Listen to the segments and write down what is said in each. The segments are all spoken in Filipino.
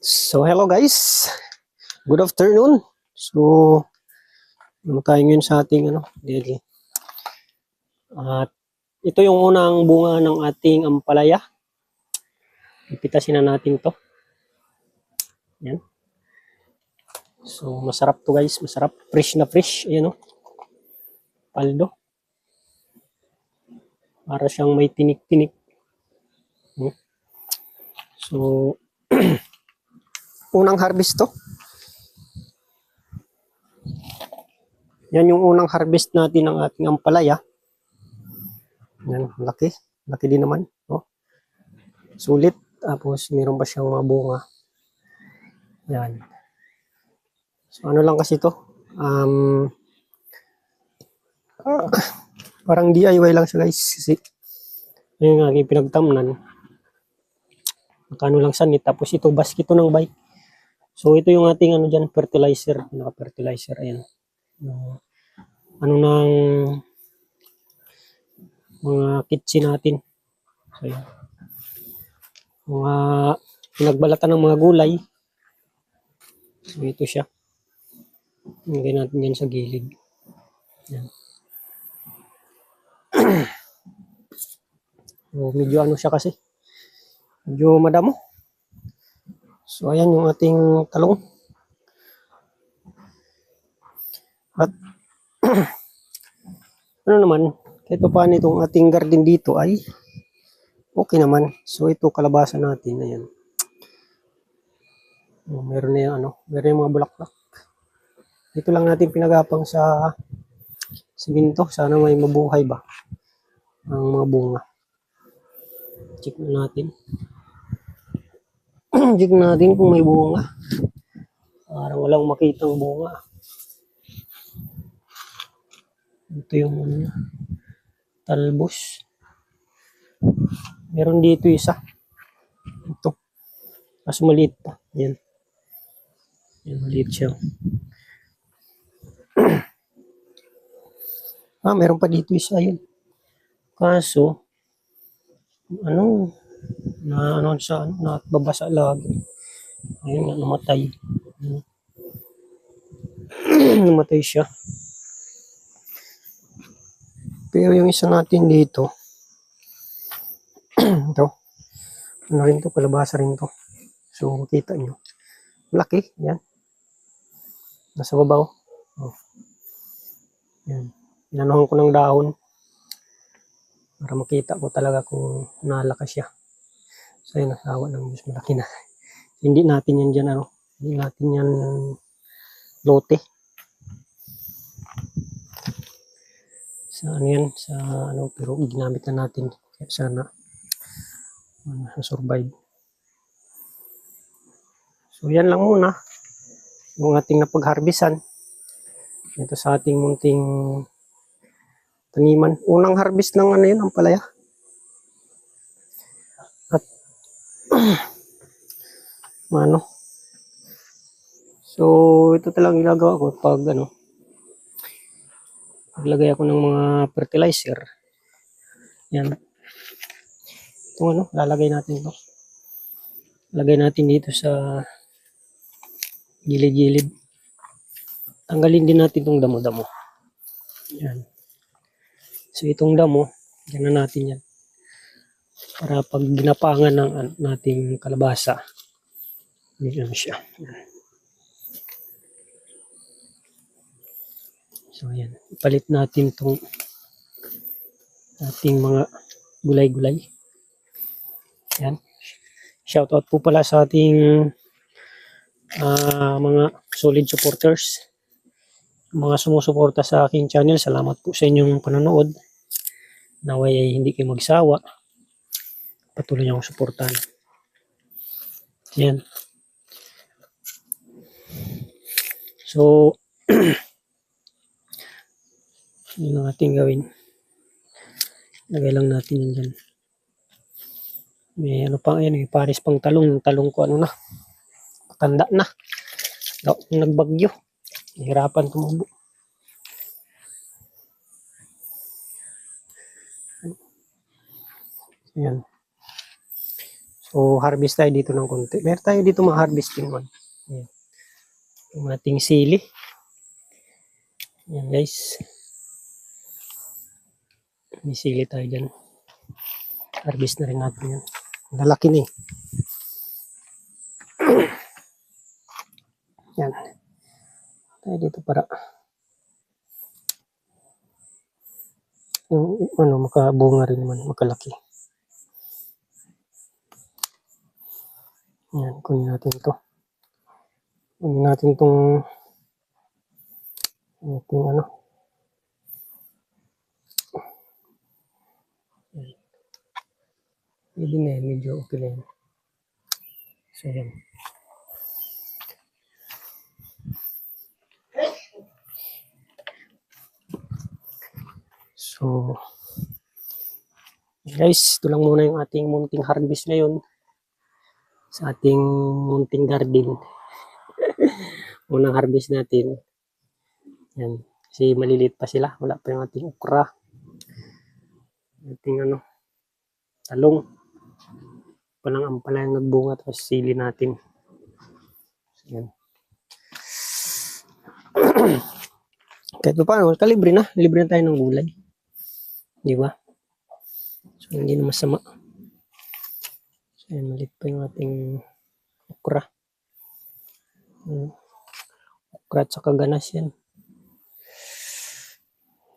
So hello guys, good afternoon. So ano tayo ngayon sa ating daily. At ito yung unang bunga ng ating ampalaya. Ipitasin na natin to. Yan. So masarap to guys, masarap. Fresh na fresh. Ayan o. Paldo. Para siyang may tinik-tinik. So unang harvest to. Yan yung unang harvest natin ng ating ampalaya. Yan, laki. Laki din naman. Oh. Sulit. Tapos meron pa siyang mga bunga. Yan. So ano lang kasi to. Parang DIY lang siya guys. Kasi yung aking pinagtamnan. Nakano lang sanit. Tapos ito basket to ng bike. So ito yung ating dyan, fertilizer. Naka-fertilizer. Ayan. Ano ng mga kitchen natin. So yan. Mga pinagbalatan ng mga gulay. So ito siya. Lagay natin yan sa gilid. Yan. So medyo siya kasi. Medyo madamo. So ayan yung ating talong. At ano naman, kahit pa itong ating garden dito ay okay naman. So ito kalabasa natin, ayan. Meron na yung meron yung mga bulaklak. Ito lang natin pinagapang sa siminto. Sana may mabuhay ba ang mga bunga. Check na natin. Check natin kung may bunga. Parang walang makitang bunga. Ito yung talbos. Meron dito isa. Ito. Mas maliit pa. Yan. Yan, maliit siya. Meron pa dito isa yun. Kaso, babasa lagi. Ayun nga, namatay. Namatay siya. Pero yung isa natin dito, ito, rin to, kalabasa rin to. So, makita nyo. Laki, yan. Nasa babaw. Oh. Yan. Inanuhan ko ng dahon para makita ko talaga kung nalakas siya. So, yun, nasawa ng Diyos, malaki na. Hindi natin yan dyan, hindi natin yan lote. Sa yan, pero ginamit na natin. Kaya sana survive. So, yan lang muna. Yung ating napag-harvestan. Ito sa ating munting taniman. Unang harvest ng yun, ang palaya. At so ito talagang ginagawa ko pag paglagay ako ng mga fertilizer. Yan. Ito lalagay natin ito. Lagay natin dito sa gilid-gilid. Tanggalin din natin itong damo-damo. Yan. So itong damo, yan na natin yan. Para pag ginapangan ng nating kalabasa, yan siya. Yan. So yan, ipalit natin itong ating mga gulay-gulay. Yan. Shoutout po pala sa ating mga solid supporters. Mga sumusuporta sa aking channel, salamat po sa inyong panonood. Naway ay hindi kayo magsawa. Patuloy niyo akong suportahan. Yan. So, yun ang ating gawin. Lagay lang natin yan dyan. May may pares pang talong. Yung talong ko na. Matanda na. Nagbagyo. Nahirapan tumubo. Ayan. So, harvest tayo dito ng konti. Meron tayo dito mga harvesting one. Ayan. Yung ating sili. Ayan guys. May sili tayo dyan. Harvest na rin natin yan. Lalaki na eh. Yan. Tayo dito para yung makabunga rin naman, makalaki. Yan, kunin natin ito. Kunin natin itong ating pwede na yan, medyo okay na yan. So, yan. So, guys, ito lang muna yung ating munting harvest ngayon sa ating munting garden. Unang harvest natin. Yan. Kasi maliliit pa sila. Wala pa yung ating okra. Ating talong. Palang ampala yung nagbunga tapos sili natin. Yan. Kahit pa paano, kalibre na. Libre na tayo ng gulay. Di ba? So, hindi na masama. So, yan, maliit pa yung ating okra. Okra at saka ganas yan.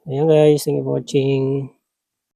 Ayan guys, thank you for watching.